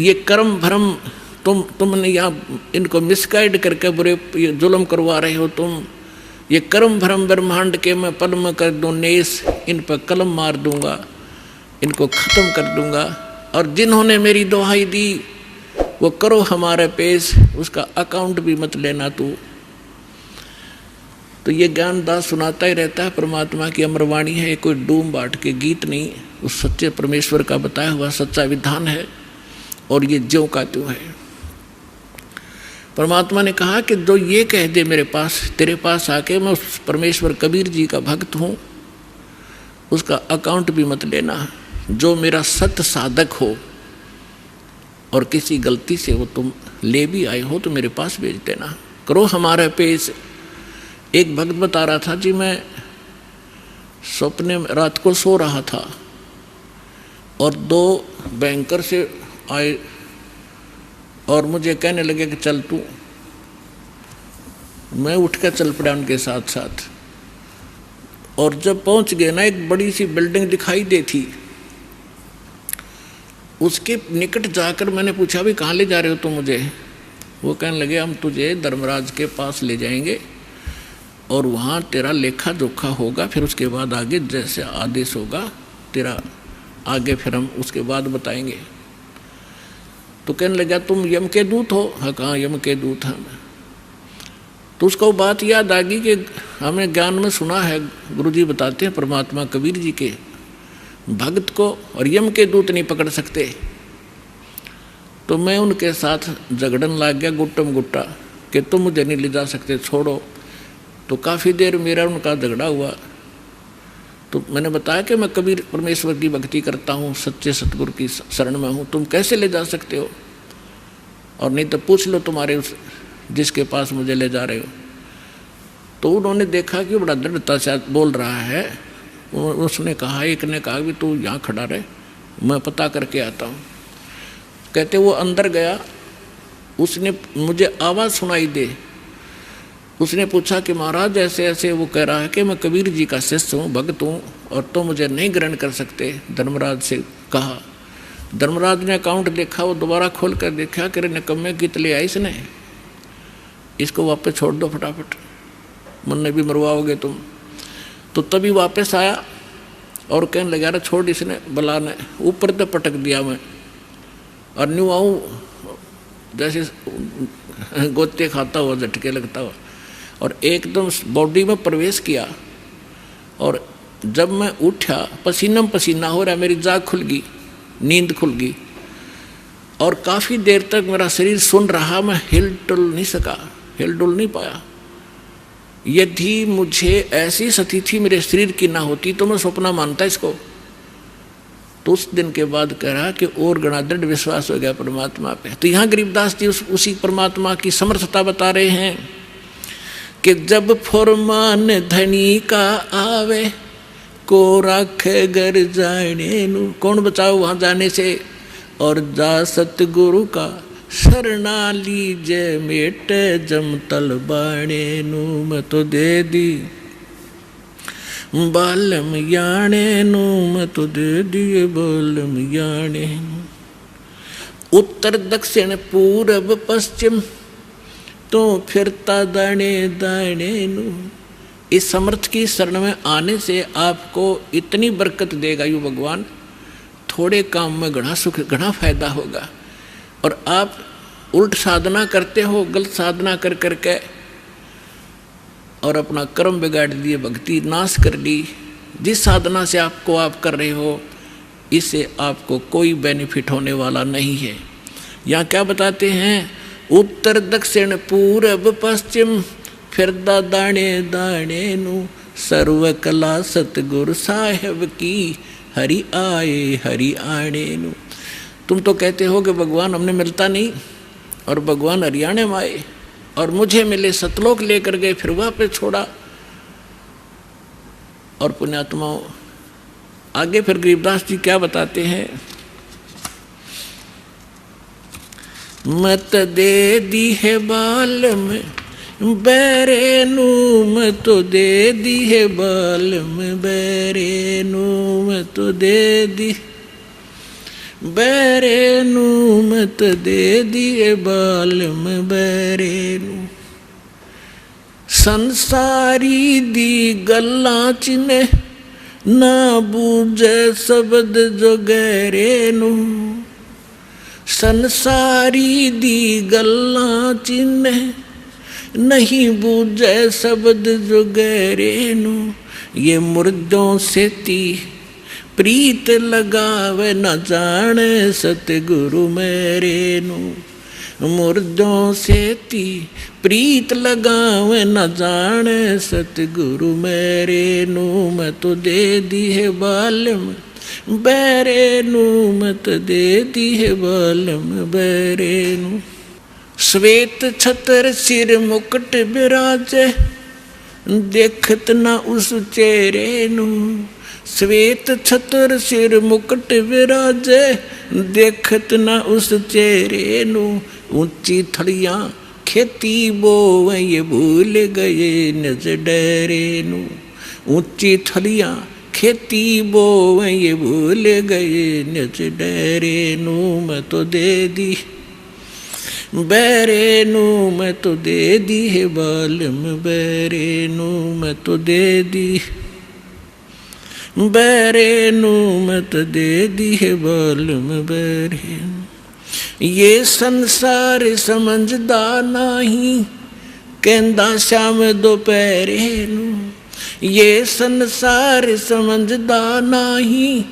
ये कर्म भ्रम तुमने यहाँ इनको मिसगाइड करके बुरे ये जुल्म करवा रहे हो तुम। ये कर्म भ्रम ब्रह्मांड के मैं पल में कर दूँ नेस, इन पर कलम मार दूंगा, इनको ख़त्म कर दूंगा। और जिन्होंने मेरी दुहाई दी वो करो हमारे पेश, उसका अकाउंट भी मत लेना तू। तो ये ज्ञानदास सुनाता ही रहता है, परमात्मा की अमरवाणी है, कोई डूम बाट के गीत नहीं, उस सच्चे परमेश्वर का बताया हुआ सच्चा विधान है। और ये ज्यों का त्यों है। परमात्मा ने कहा कि जो ये कह दे मेरे पास, तेरे पास आके मैं उस परमेश्वर कबीर जी का भक्त हूँ, उसका अकाउंट भी मत लेना। जो मेरा सत्य साधक हो और किसी गलती से वो तुम ले भी आए हो तो मेरे पास भेज देना, करो हमारे पेश। एक भक्त बता रहा था जी, मैं सपने में रात को सो रहा था और 2 बैंकर से आए और मुझे कहने लगे कि चल तू। मैं उठ कर चल पड़ा उनके साथ साथ। और जब पहुंच गए ना, एक बड़ी सी बिल्डिंग दिखाई दी थी, उसके निकट जाकर मैंने पूछा भी कहाँ ले जा रहे हो तुम मुझे? वो कहने लगे हम तुझे धर्मराज के पास ले जाएंगे और वहाँ तेरा लेखा जोखा होगा, फिर उसके बाद आगे जैसे आदेश होगा तेरा आगे फिर हम उसके बाद बताएंगे। तो कहने लगा तुम यम के दूत हो? हाँ, कहाँ यम के दूत हैं। तो उसको बात याद आ गई कि हमें ज्ञान में सुना है, गुरुजी बताते हैं परमात्मा कबीर जी के भक्त को और यम के दूत नहीं पकड़ सकते। तो मैं उनके साथ झगड़न लग गया गुट्टम गुट्टा कि तुम मुझे नहीं ले जा सकते, छोड़ो। तो काफ़ी देर मेरा उनका झगड़ा हुआ। तो मैंने बताया कि मैं कबीर परमेश्वर की भक्ति करता हूँ, सच्चे सतगुरु की शरण में हूँ, तुम कैसे ले जा सकते हो? और नहीं तो पूछ लो तुम्हारे उस जिसके पास मुझे ले जा रहे हो। तो उन्होंने देखा कि बड़ा दृढ़ता से बोल रहा है। उसने कहा, एक ने कहा कि तू यहाँ खड़ा रहे, मैं पता करके आता हूँ। कहते वो अंदर गया, उसने मुझे आवाज़ सुनाई दे। उसने पूछा कि महाराज ऐसे ऐसे, वो कह रहा है कि मैं कबीर जी का शिष्य हूँ, भक्त हूँ और तो मुझे नहीं ग्रहण कर सकते। धर्मराज से कहा। धर्मराज ने अकाउंट देखा, वो दोबारा खोल कर देखा कि निकम्मे गीत ले आई इसने, इसको वापस छोड़ दो फटाफट, मुन्ने भी मरवाओगे तुम। तो तभी वापस आया और कहने लगा अरे छोड़, इसने बला ने ऊपर तो पटक दिया मैं और न्यू आऊँ जैसे गोते खाता हुआ, झटके लगता हुआ, और एकदम बॉडी में प्रवेश किया। और जब मैं उठा पसीना पसीना हो रहा, मेरी जाग खुल गई, नींद खुल गई और काफ़ी देर तक मेरा शरीर सुन रहा, मैं हिल डुल नहीं सका, हिल डुल नहीं पाया। यदि मुझे ऐसी स्थिति मेरे शरीर की ना होती तो मैं सपना मानता इसको। तो उस दिन के बाद कह रहा कि और गणा दृढ़ विश्वास हो गया परमात्मा पे। तो यहाँ गरीबदास जी उसी परमात्मा की समर्थता बता रहे हैं कि जब फरमान धनी का आवे को राखे घर जाने नु, कौन बचाओ वहाँ जाने से, और जा सतगुरु का शरणा लीजे मेटे जमतल बाणे नु, मैं तो दे दी बालम याने नु, मैं तो दे दिए बालम याने नु। उत्तर दक्षिण पूरब पश्चिम तो फिरता दाने दाने नु। इस समर्थ की शरण में आने से आपको इतनी बरकत देगा यू भगवान, थोड़े काम में घना सुख, घना फायदा होगा। और आप उल्ट साधना करते हो, गलत साधना कर करके और अपना कर्म बिगाड़ दिए, भक्ति नाश कर ली। जिस साधना से आपको आप कर रहे हो, इससे आपको कोई बेनिफिट होने वाला नहीं है। यहाँ क्या बताते हैं, उत्तर दक्षिण पूरब पश्चिम फिरदा दाने दाने नु, सर्व कला सतगुरु साहेब की हरि आए हरि आने नु। तुम तो कहते हो कि भगवान हमने मिलता नहीं, और भगवान हरियाणे में आए और मुझे मिले, सतलोक लेकर गए, फिर वहाँ पे छोड़ा। और पुण्यात्माओं आगे फिर गरीबदास जी क्या बताते हैं, मत दे दी है बाल में बैरे नू, मैं तो दे दी है बाल में बैरे नू, मैं तो दे दी बैरेनु मत दे दिए बालम बैरेनु। संसारी दी गल्लां चिने ना बूझे शब्द जो गहरेनु। संसारी दी गल्लां चिने नहीं बूझे शब्द जो गहरेनु। ये मुर्दों से ती प्रीत लगावे न जाने सतगुरु मेरेनु। मुर्दों से ती प्रीत लगावे न जाने सतगुरु मेरेनु। मैं तो दे दी है बालम बैरेनु, मत दे दी है बालम बैरेनु। श्वेत छतर सिर मुकुट बिराजे देखत न उस चेहरे नु। श्वेत छतर सिर मुकुट विराजे देखत न उस चेहरे नु। ऊंची थड़ियां खेती बोवे ये भूल गए निज डेरे नु। ऊंची थड़ियां खेती बोवे ये भूल गए निज डेरे नु। मैं तो दे दी बैरेनु, मैं तो दे दी है बालम बैरेनु। मैं तो दे दी बैरेनु, मैं तो दे दी है बालम बैरेनु। ये संसार समझदा नहीं कहंदा शाम दोपहरेनु। ये संसार समझदा नहीं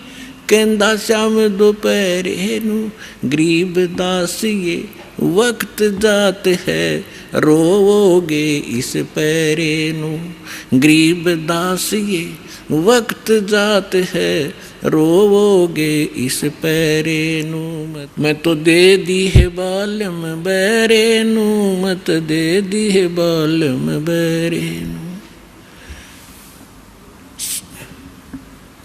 कहंदा शाम दोपहरेनु। गरीब दास ये वक्त जात है रोवोगे इस पैरेनु। गरीब दास ये वक्त जात है रोवोगे इस पैरेनु। मैं तो दे दी है बालम बैरेनु, मत दे दी है बालम बैरेनु।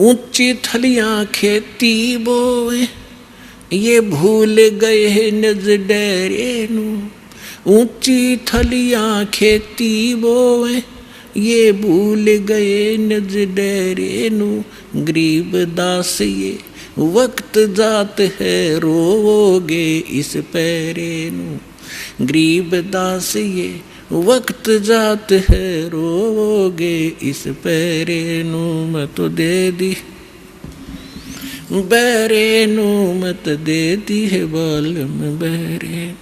ऊंची थलियां खेती बोए ये भूल गए हैं निज डेरेनु। ऊंची थलियां खेती बोए ये भूल गए निज डेरेनु। गरीब दास ये वक्त जात है रोवोगे इस पैरेनु। गरीब दास ये वक्त जात है रोवोगे इस पैरेनु। मैं तो दे दी बैरेनु, मत दे दी है बालम बैरेनु।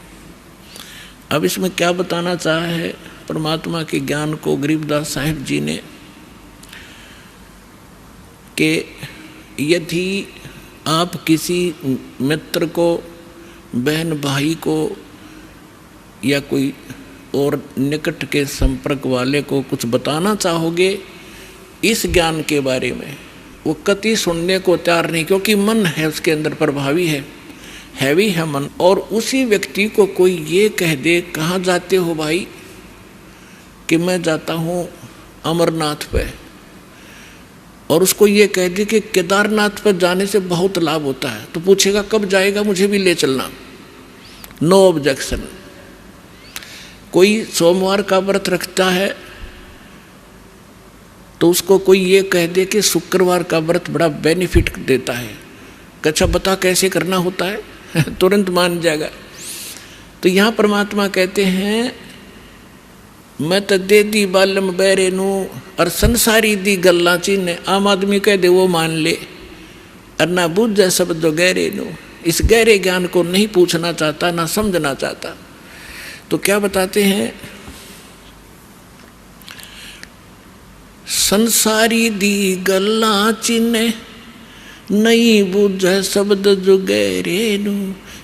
अब इसमें क्या बताना चाहा है परमात्मा के ज्ञान को गरीबदास साहिब जी ने, कि यदि आप किसी मित्र को, बहन भाई को या कोई और निकट के संपर्क वाले को कुछ बताना चाहोगे इस ज्ञान के बारे में, वो कति सुनने को तैयार नहीं, क्योंकि मन है उसके अंदर प्रभावी है, हैवी है मन। और उसी व्यक्ति को कोई ये कह दे कहाँ जाते हो भाई, कि मैं जाता हूँ अमरनाथ पे, और उसको ये कह दे कि केदारनाथ पर जाने से बहुत लाभ होता है, तो पूछेगा कब जाएगा, मुझे भी ले चलना, नो ऑब्जेक्शन। कोई सोमवार का व्रत रखता है तो उसको कोई ये कह दे कि शुक्रवार का व्रत बड़ा बेनिफिट देता है, अच्छा बता कैसे करना होता है तुरंत मान जाएगा। तो यहाँ परमात्मा कहते हैं मैं तो दे दी बालम बैरेनु, और संसारी दी गल्ला चीने। आम आदमी कह दे वो मान ले, और ना बुझ जाए शब्द गहरेनु, इस गहरे ज्ञान को नहीं पूछना चाहता ना समझना चाहता। तो क्या बताते हैं, संसारी दी गल्ला चिन्ह नहीं बुझे शब्द जो गहरेनु।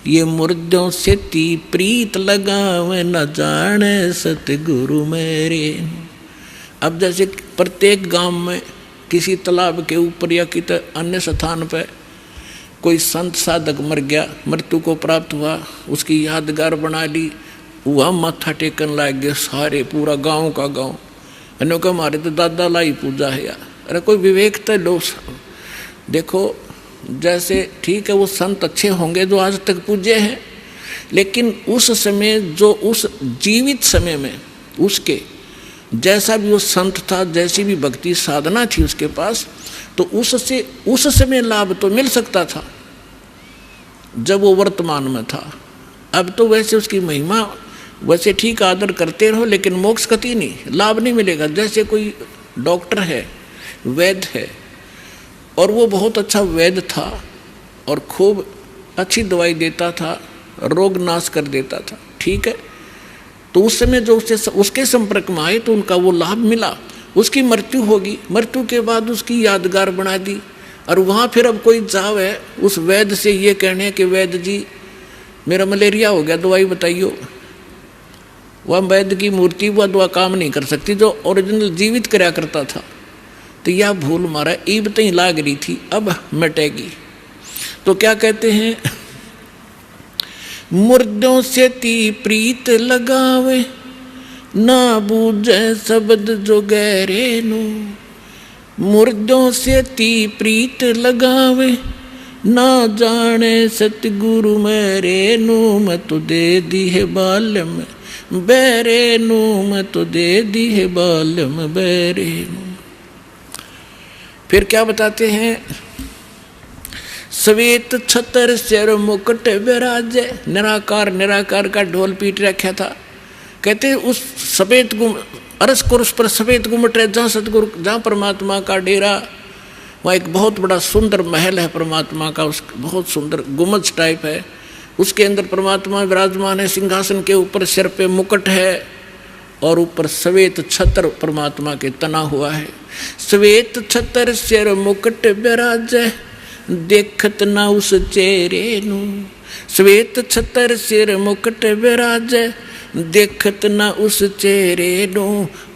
ये मुर्दों से ती प्रीत लगावे न जाने सतगुरु मेरे। अब जैसे प्रत्येक गांव में किसी तालाब के ऊपर या किसी अन्य स्थान पर कोई संत साधक मर गया, मृत्यु को प्राप्त हुआ, उसकी यादगार बना ली, वह माथा टेकन लग गए सारे, पूरा गांव का गांव। अनु का हमारे तो दादा लाई पूजा है यार। अरे कोई विवेक तो लो। देखो जैसे ठीक है वो संत अच्छे होंगे जो आज तक पूजे हैं, लेकिन उस समय जो उस जीवित समय में उसके जैसा भी वो संत था, जैसी भी भक्ति साधना थी उसके पास, तो उससे उस समय लाभ तो मिल सकता था। जब वो वर्तमान में था। अब तो वैसे उसकी महिमा वैसे ठीक आदर करते रहो, लेकिन मोक्ष कति नहीं, लाभ नहीं मिलेगा। जैसे कोई डॉक्टर है, वैद्य है, और वो बहुत अच्छा वैद्य था और खूब अच्छी दवाई देता था, रोग नाश कर देता था, ठीक है। तो उस समय जो उसके संपर्क में आए तो उनका वो लाभ मिला। उसकी मृत्यु होगी, मृत्यु के बाद उसकी यादगार बना दी। और वहाँ फिर अब कोई जावे उस वैद्य से ये कहने कि वैद्य जी मेरा मलेरिया हो गया, दवाई बताइयो, वह वैद्य की मूर्ति वह दवा काम नहीं कर सकती, जो ओरिजिनल जीवित कराया करता था। तो यह भूल मारा ईब तई लाग रही थी, अब मिटेगी। तो क्या कहते हैं, मुर्दों से ती प्रीत लगावे, ना बूझे शब्द जो गहरे नु। मुर्दों से ती प्रीत लगावे, ना जाने सतगुरु मेरे नु। मैं तो दे दी है बालम बैरे नु, मैं तो दे दी है बालम बैरे नु। फिर क्या बताते हैं, श्वेत छतर सिर मुकुट विराजे। निराकार निराकार का ढोल पीट रखा था। कहते उस सफेद अरस कुर्स पर सफेद गुम्मट है, जहाँ सतगुरु, जहाँ परमात्मा का डेरा, वहाँ एक बहुत बड़ा सुंदर महल है परमात्मा का, उस बहुत सुंदर गुम्बद टाइप है, उसके अंदर परमात्मा विराजमान है। सिंहासन के ऊपर सिर पे मुकुट है और ऊपर श्वेत छत्र परमात्मा के तना हुआ है। श्वेत छत्र सिर मुकुट विराजे, देखत ना उस चेहरे नु। श्वेत छतर सिर मुकुट विराजे, देखत ना उस चेहरे नु।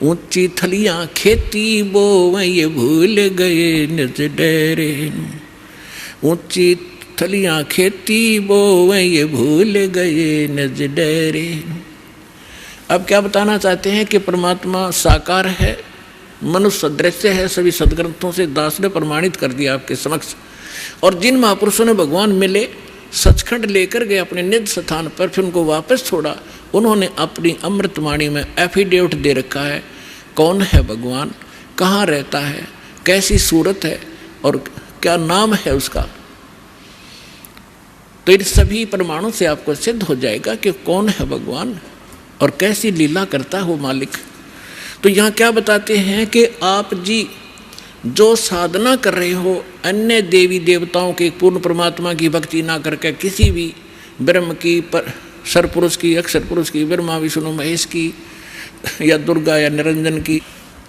ऊंची थलियां खेती बोवे, ये भूल गए निज डेरे नु। ऊंची थलियां खेती बोवे, ये भूल गए निज डेरे नु। अब क्या बताना चाहते हैं कि परमात्मा साकार है, मनुष्य सदृश्य है, सभी सदग्रंथों से दास ने प्रमाणित कर दिया आपके समक्ष। और जिन महापुरुषों ने भगवान मिले, सचखंड लेकर गए अपने निज स्थान पर, फिर उनको वापस छोड़ा, उन्होंने अपनी अमृतवाणी में एफिडेविट दे रखा है कौन है भगवान, कहाँ रहता है, कैसी सूरत है और क्या नाम है उसका। तो इन सभी प्रमाणों से आपको सिद्ध हो जाएगा कि कौन है भगवान और कैसी लीला करता है वो मालिक। तो यहाँ क्या बताते हैं कि आप जी जो साधना कर रहे हो, अन्य देवी देवताओं के पूर्ण परमात्मा की भक्ति ना करके किसी भी ब्रह्म की, सरपुरुष की, अक्षर पुरुष की, ब्रह्मा विष्णु महेश की, या दुर्गा या निरंजन की,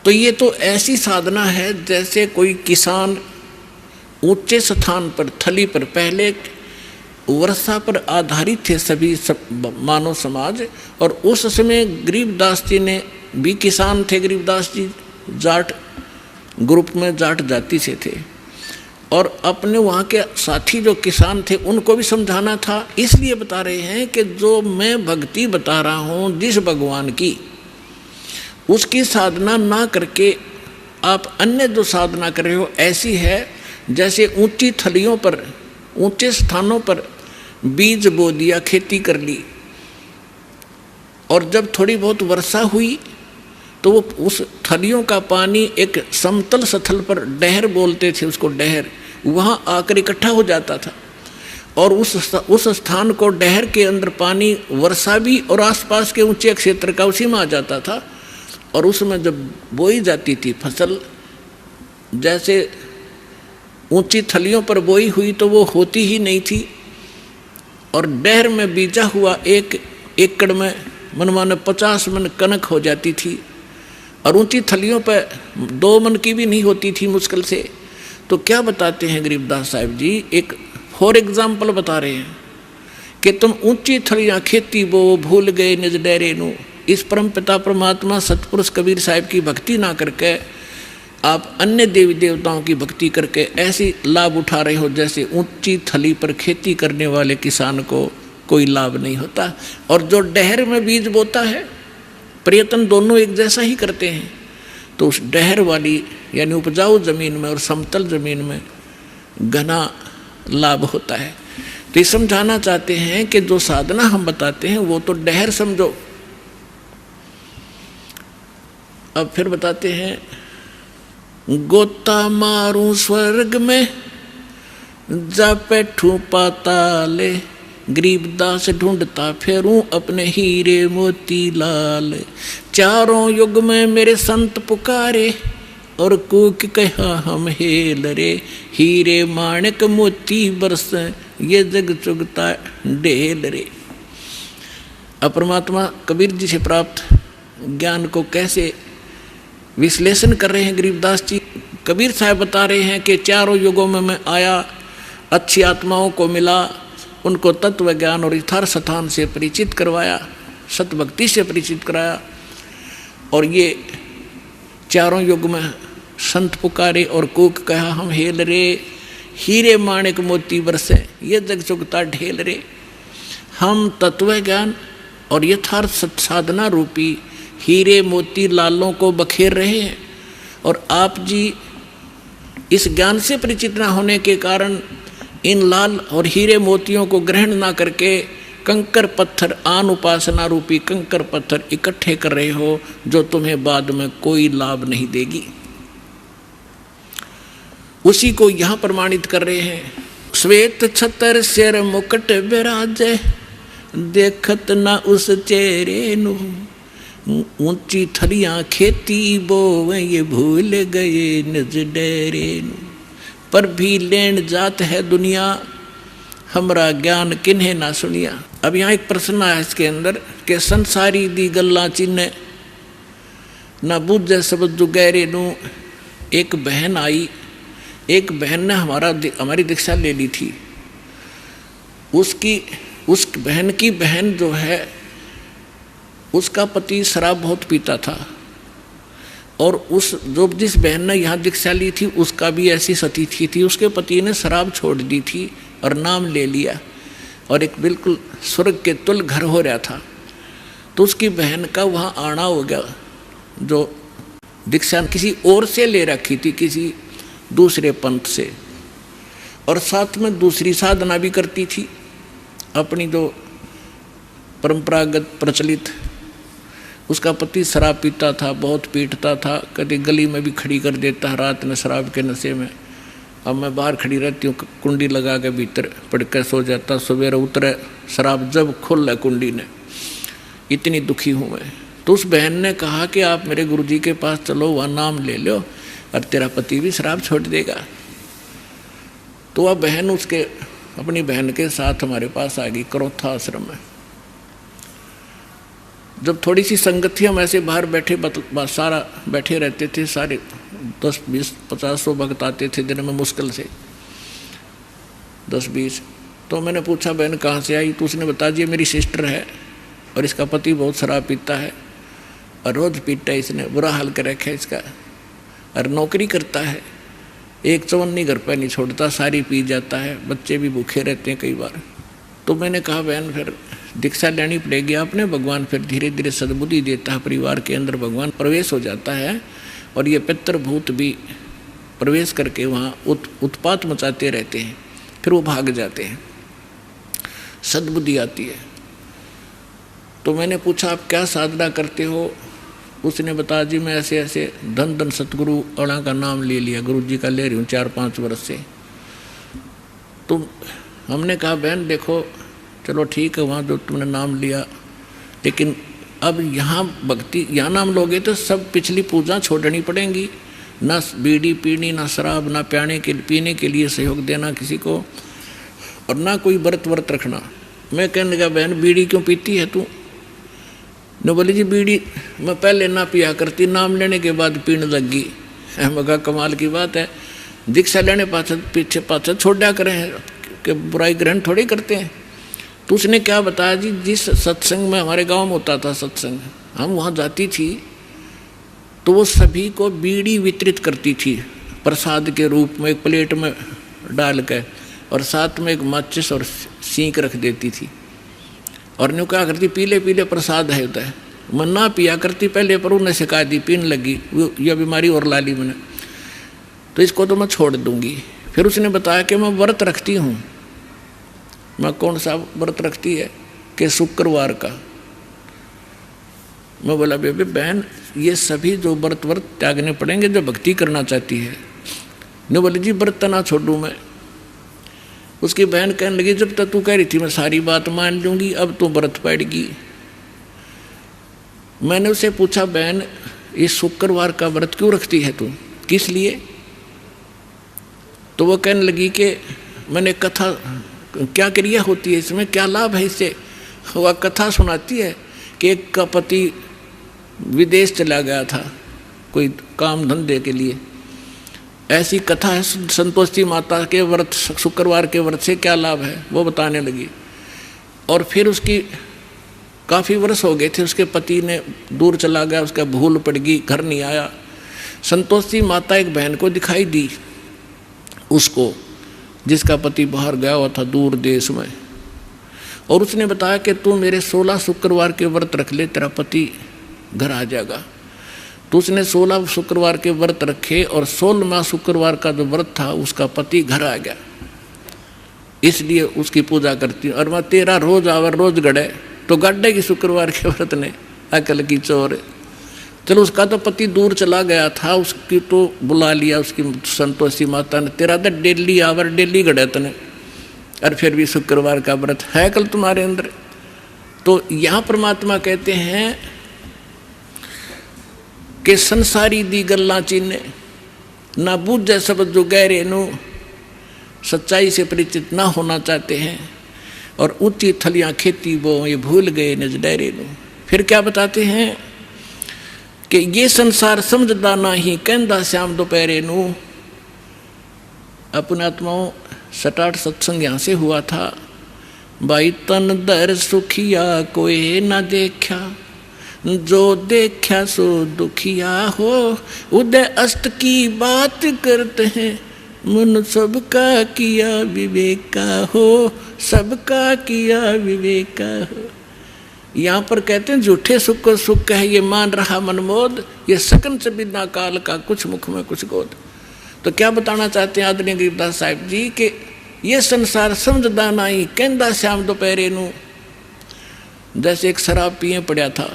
तो ये तो ऐसी साधना है जैसे कोई किसान ऊंचे स्थान पर, थली पर, पहले वर्षा पर आधारित थे सभी मानव समाज। और उस समय गरीबदास जी ने भी किसान थे, गरीबदास जी जाट ग्रुप में, जाट जाति से थे, और अपने वहाँ के साथी जो किसान थे उनको भी समझाना था। इसलिए बता रहे हैं कि जो मैं भक्ति बता रहा हूँ जिस भगवान की, उसकी साधना ना करके आप अन्य जो साधना कर रहे हो ऐसी है जैसे ऊंची थलियों पर, ऊंचे स्थानों पर बीज बो दिया, खेती कर ली, और जब थोड़ी बहुत वर्षा हुई तो वो उस थलियों का पानी एक समतल स्थल पर, डहर बोलते थे उसको, डहर, वहाँ आकर इकट्ठा हो जाता था। और उस स्थान को, डहर के अंदर पानी वर्षा भी और आसपास के ऊंचे क्षेत्र का उसी में आ जाता था। और उसमें जब बोई जाती थी फसल, जैसे ऊंची थलियों पर बोई हुई तो वो होती ही नहीं थी, और डहर में बीजा हुआ 1 एकड़ में मनमाने 50 मन कनक हो जाती थी, और ऊंची थलियों पर 2 मन की भी नहीं होती थी मुश्किल से। तो क्या बताते हैं गरीबदास साहिब जी, एक फॉर एग्जाम्पल बता रहे हैं कि तुम ऊंची थलियां खेती बो, भूल गए निज डेरे नु। इस परम पिता परमात्मा सतपुरुष कबीर साहिब की भक्ति ना करके आप अन्य देवी देवताओं की भक्ति करके ऐसी लाभ उठा रहे हो जैसे ऊंची थली पर खेती करने वाले किसान को कोई लाभ नहीं होता। और जो डहर में बीज बोता है, प्रयत्न दोनों एक जैसा ही करते हैं, तो उस डहर वाली यानी उपजाऊ जमीन में और समतल जमीन में घना लाभ होता है। तो ये समझाना चाहते हैं कि जो साधना हम बताते हैं वो तो डहर समझो। अब फिर बताते हैं, गोता मारूं स्वर्ग में जा बैठूं पाताले, गरीबदास ढूंढता फेरूं अपने हीरे मोती लाल। चारों युग में मेरे संत पुकारे, और कूक कहा हम हेल रे। हीरे माणिक मोती बरस, ये जग चुगता ढेल रे। परमात्मा कबीर जी से प्राप्त ज्ञान को कैसे विश्लेषण कर रहे हैं गरीबदास जी। कबीर साहब बता रहे हैं कि चारों युगों में मैं आया, अच्छी आत्माओं को मिला, उनको तत्व ज्ञान और यथार्थ स्थान से परिचित करवाया, सतभक्ति से परिचित कराया। और ये चारों युग में संत पुकारे और कूक कहा हम हेल रे। हीरे माणिक मोती बरसे, ये जग चुगता ढेल रे। हम तत्व ज्ञान और यथार्थ साधना रूपी हीरे मोती लालों को बखेर रहे हैं, और आप जी इस ज्ञान से परिचित न होने के कारण इन लाल और हीरे मोतियों को ग्रहण ना करके कंकर पत्थर, आन उपासना रूपी कंकर पत्थर इकट्ठे कर रहे हो, जो तुम्हें बाद में कोई लाभ नहीं देगी। उसी को यहाँ प्रमाणित कर रहे हैं। श्वेत छतर सिर मुकुट विराजे, देखत ना उस चेहरे नु। ऊंची थलियां खेती बोवे, ये भूल गए निज डेरे नु। पर भी लेन जात है दुनिया, हमरा ज्ञान किन्हें ना सुनिया। अब यहाँ एक प्रश्न है इसके अंदर कि संसारी दी गल्ला चिन्ह ना बुझे सब जुगैरे नु। एक बहन आई, एक बहन ने हमारी दीक्षा ले ली थी। उस बहन की बहन जो है, उसका पति शराब बहुत पीता था, और जिस बहन ने यहाँ दीक्षा ली थी उसका भी ऐसी स्थिति थी। उसके पति ने शराब छोड़ दी थी और नाम ले लिया, और एक बिल्कुल स्वर्ग के तुल घर हो रहा था। तो उसकी बहन का वहाँ आना हो गया, जो दीक्षा किसी और से ले रखी थी, किसी दूसरे पंथ से, और साथ में दूसरी साधना भी करती थी अपनी जो परंपरागत प्रचलित। उसका पति शराब पीता था, बहुत पीटता था, कभी गली में भी खड़ी कर देता रात में शराब के नशे में। अब मैं बाहर खड़ी रहती हूँ, कुंडी लगा के भीतर पड़ के सो जाता, सवेरे उतरे शराब जब खुल कुंडी ने। इतनी दुखी हूँ मैं। तो उस बहन ने कहा कि आप मेरे गुरुजी के पास चलो, वहाँ नाम ले लो और तेरा पति भी शराब छोड़ देगा। तो वह बहन अपनी बहन के साथ हमारे पास आ गई करोथा आश्रम में। जब थोड़ी सी संगत थी, हम ऐसे बाहर बैठे सारा बैठे रहते थे, सारे 10, 20, 50, 100 भक्त आते थे दिन में मुश्किल से 10, 20। तो मैंने पूछा बहन कहाँ से आई? तो उसने बता दिया मेरी सिस्टर है, और इसका पति बहुत शराब पीता है, और रोज़ पीता है, इसने बुरा हाल कर रखा है इसका, और नौकरी करता है, एक चवन्नी घर पर नहीं छोड़ता, सारी पी जाता है, बच्चे भी भूखे रहते हैं कई बार। तो मैंने कहा बहन फिर दीक्षा लेनी पड़ेगी आपने, भगवान फिर धीरे धीरे सद्बुद्धि देता है, परिवार के अंदर भगवान प्रवेश हो जाता है, और ये पितृभूत भी प्रवेश करके वहाँ उत्पात मचाते रहते हैं, फिर वो भाग जाते हैं, सद्बुद्धि आती है। तो मैंने पूछा आप क्या साधना करते हो? उसने बताया जी मैं ऐसे ऐसे धन धन सतगुरु अणा का नाम ले लिया, गुरु जी का ले रही हूँ 4-5 वर्ष से। तो हमने कहा बहन देखो चलो ठीक है, वहाँ जो तुमने नाम लिया, लेकिन अब यहाँ भक्ति, यहाँ नाम लोगे तो सब पिछली पूजा छोड़नी पड़ेंगी, ना बीड़ी पीनी, ना शराब, ना पीने के लिए सहयोग देना किसी को, और ना कोई व्रत रखना। मैं कहने लगा बहन बीड़ी क्यों पीती है तू? न बोली जी बीड़ी मैं पहले ना पिया करती, नाम लेने के बाद पीने लग गई। मैं कहा कमाल की बात है, दीक्षा लेने पीछे पाछे छोड़ा करें कि बुराई ग्रहण थोड़ी करते हैं। तो उसने क्या बताया जी, जिस सत्संग में हमारे गांव में होता था सत्संग, हम वहाँ जाती थी तो वो सभी को बीड़ी वितरित करती थी प्रसाद के रूप में, एक प्लेट में डाल कर, और साथ में एक माचिस और सींक रख देती थी, और न्यू क्या करती पीले पीले प्रसाद है होता है। मैं ना पिया करती पहले, पर उन्हें सिखा दी, पीने लगी, यह बीमारी और ला ली मैंने, तो इसको तो मैं छोड़ दूंगी। फिर उसने बताया कि मैं व्रत रखती हूँ। मैं कौन सा व्रत रखती है? कि शुक्रवार का। मैं बोला बेबे बहन ये सभी जो व्रत त्यागने पड़ेंगे जो भक्ति करना चाहती है। ने बोले जी व्रत ना छोड़ूँ मैं, उसकी बहन कहने लगी जब तक तू कह रही थी मैं सारी बात मान लूँगी, अब तू व्रत पड़ेगी। मैंने उसे पूछा बहन इस शुक्रवार का व्रत क्यों रखती है तू, किस लिए? तो वो कहने लगी कि मैंने कथा, क्या क्रिया होती है इसमें, क्या लाभ है इससे? वह कथा सुनाती है कि एक का पति विदेश चला गया था कोई काम धंधे के लिए। ऐसी कथा है संतोषी माता के व्रत, शुक्रवार के व्रत से क्या लाभ है वो बताने लगी। और फिर उसकी काफ़ी वर्ष हो गए थे, उसके पति ने दूर चला गया, उसका भूल पड़ गई, घर नहीं आया। संतोषी माता एक बहन को दिखाई दी उसको, जिसका पति बाहर गया हुआ था दूर देश में, और उसने बताया कि तू मेरे 16 शुक्रवार के व्रत रख ले, तेरा पति घर आ जाएगा। तो उसने 16 शुक्रवार के व्रत रखे और 16वां शुक्रवार का जो व्रत था उसका पति घर आ गया, इसलिए उसकी पूजा करती हूँ। और मैं 13 रोज आवर रोज गड़े तो गड्ढे की शुक्रवार के व्रत ने अकल की चोर। चलो उसका तो पति दूर चला गया था, उसकी तो बुला लिया उसकी संतोषी माता ने, तेरा तो डेली आवर डेली गड़े तने, और फिर भी शुक्रवार का व्रत है कल तुम्हारे अंदर। तो यहाँ परमात्मा कहते हैं कि संसारी दी गल्ला चीने ना बूझे शब्द जो गहरे नु, सच्चाई से परिचित ना होना चाहते हैं, और ऊंची थलियां खेती वो ये भूल गए निज डेरे नु। फिर क्या बताते हैं कि ये संसार समझदा नहीं कहंदा श्याम दोपहरे नु। अपने आत्माओं सटाट सत्संग यहाँ से हुआ था। भाई तन दर सुखिया कोई ना देखा, जो देखा सो दुखिया हो, उदय अष्ट की बात करते हैं, मन सबका किया विवेका हो, सबका किया विवेका हो। यहाँ पर कहते हैं झूठे सुख को सुख है ये मान रहा मनमोद, ये सकन से बिना काल का कुछ मुख में कुछ गोद। तो क्या बताना चाहते हैं आदरणीय गिरिदास साहिब जी कि ये संसार समझदा नहीं कहंदा श्याम दोपहरे नु। जैसे एक शराब पिए पड़ा था,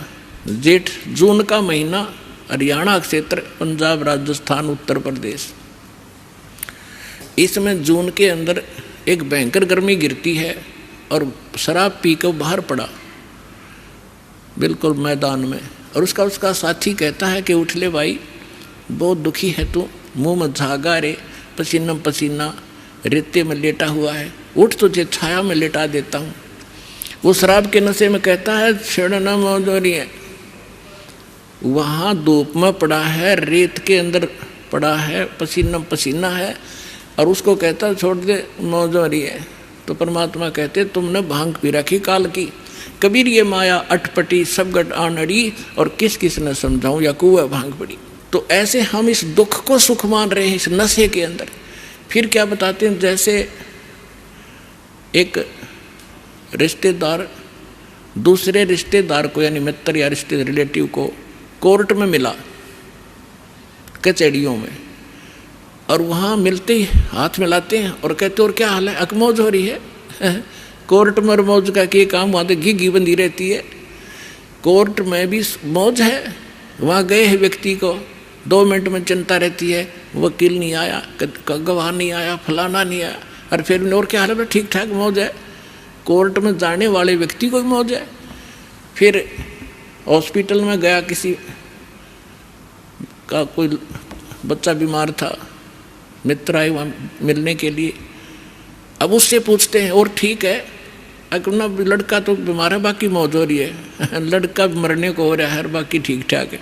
जेठ जून का महीना, हरियाणा क्षेत्र, पंजाब, राजस्थान, उत्तर प्रदेश, इसमें जून के अंदर एक भयंकर गर्मी गिरती है और शराब पी कर बाहर पड़ा बिल्कुल मैदान में, और उसका साथी कहता है कि उठ ले भाई, बहुत दुखी है तू, मुंह में झागा रे, पसीना पसीना, रेते में लेटा हुआ है, उठ तुझे छाया में लेटा देता हूँ। वो शराब के नशे में कहता है छेड़ना मौजूरी है, वहाँ धूप में पड़ा है, रेत के अंदर पड़ा है, पसीना पसीना है, और उसको कहता छोड़ दे मौजूरी है। तो परमात्मा कहते तुमने भांग पी रखी काल की, कबीर ये माया अटपटी सब गट आनड़ी, और किस किस ने समझाऊं या कुएं भांग पड़ी। तो ऐसे हम इस दुख को सुख मान रहे हैं इस नशे के अंदर। फिर क्या बताते हैं, जैसे एक रिश्तेदार दूसरे रिश्तेदार को यानी मित्र या रिश्ते रिलेटिव को कोर्ट में मिला कचहरियों में, और वहाँ मिलते ही हाथ मिलाते हैं और कहते और क्या हाल है, अकमौज हो रही है। कोर्ट में मौज का क्या काम, वहाँ तो घी बंधी रहती है। कोर्ट में भी मौज है, वहाँ गए हैं व्यक्ति को 2 मिनट में चिंता रहती है, वकील नहीं आया, गवाह नहीं आया, फलाना नहीं आया, और फिर और क्या हाल है, ठीक ठाक मौज है। कोर्ट में जाने वाले व्यक्ति को भी मौज है। फिर हॉस्पिटल में गया, किसी का कोई बच्चा बीमार था, मित्र आए वहाँ मिलने के लिए। अब उससे पूछते हैं और ठीक है, अपना लड़का तो बीमार है बाकी मौज हो रही है, लड़का मरने को हो रहा है बाकी ठीक ठाक है।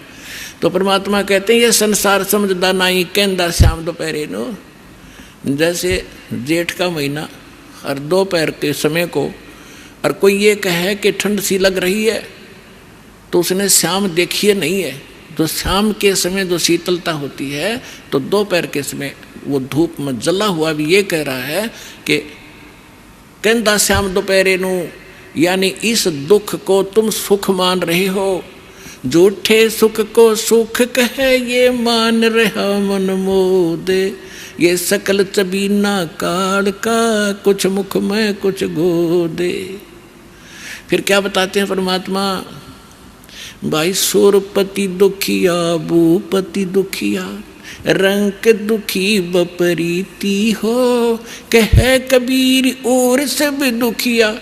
तो परमात्मा कहते हैं ये संसार समझदा नहीं कहंदा श्याम दोपहरे नो। जैसे जेठ का महीना और दोपहर के समय को, और कोई ये कहे कि ठंड सी लग रही है, तो उसने शाम देखी नहीं है। तो शाम के समय जो शीतलता होती है, तो दोपहर के समय वो धूप में जला हुआ भी ये कह रहा है कि कहंदा श्याम दोपहरे नु, यानी इस दुख को तुम सुख मान रहे हो, झूठे सुख को सुख कहे ये मान रहा मन मोदे, ये सकल चबीना काल का कुछ मुख में कुछ गोदे। फिर क्या बताते हैं परमात्मा, भाई सुरपति दुखिया भूपति दुखिया, रंग दुखी बपरीती हो, कह कबीर और सब दुखिया,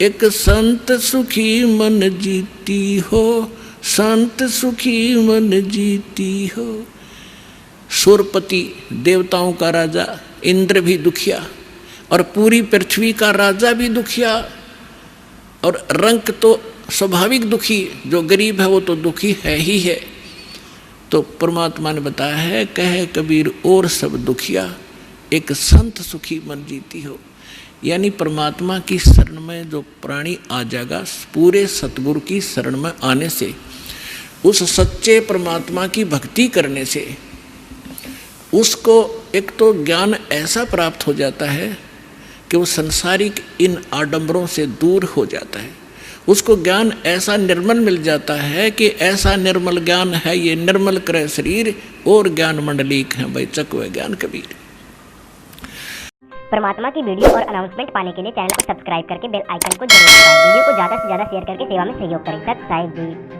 एक संत सुखी मन जीती हो, संत सुखी मन जीती हो। सुरपति देवताओं का राजा इंद्र भी दुखिया, और पूरी पृथ्वी का राजा भी दुखिया, और रंक तो स्वाभाविक दुखी, जो गरीब है वो तो दुखी है ही है। तो परमात्मा ने बताया है, कहे कबीर और सब दुखिया, एक संत सुखी मन जीती हो। यानी परमात्मा की शरण में जो प्राणी आ जाएगा, पूरे सतगुरु की शरण में आने से, उस सच्चे परमात्मा की भक्ति करने से उसको एक तो ज्ञान ऐसा प्राप्त हो जाता है कि वो संसारिक इन आडंबरों से दूर हो जाता है। उसको ज्ञान ऐसा निर्मल मिल जाता है कि ऐसा निर्मल ज्ञान है ये निर्मल करे शरीर, और ज्ञान मंडलीक है भाई चकवे ज्ञान कबीर। परमात्मा की वीडियो और अनाउंसमेंट पाने के लिए चैनल को सब्सक्राइब करके बेल आइकन को जरूर दबाएं। वीडियो को ज़्यादा से ज़्यादा शेयर करके सेवा में सहयोग करें। सब्सक्राइब।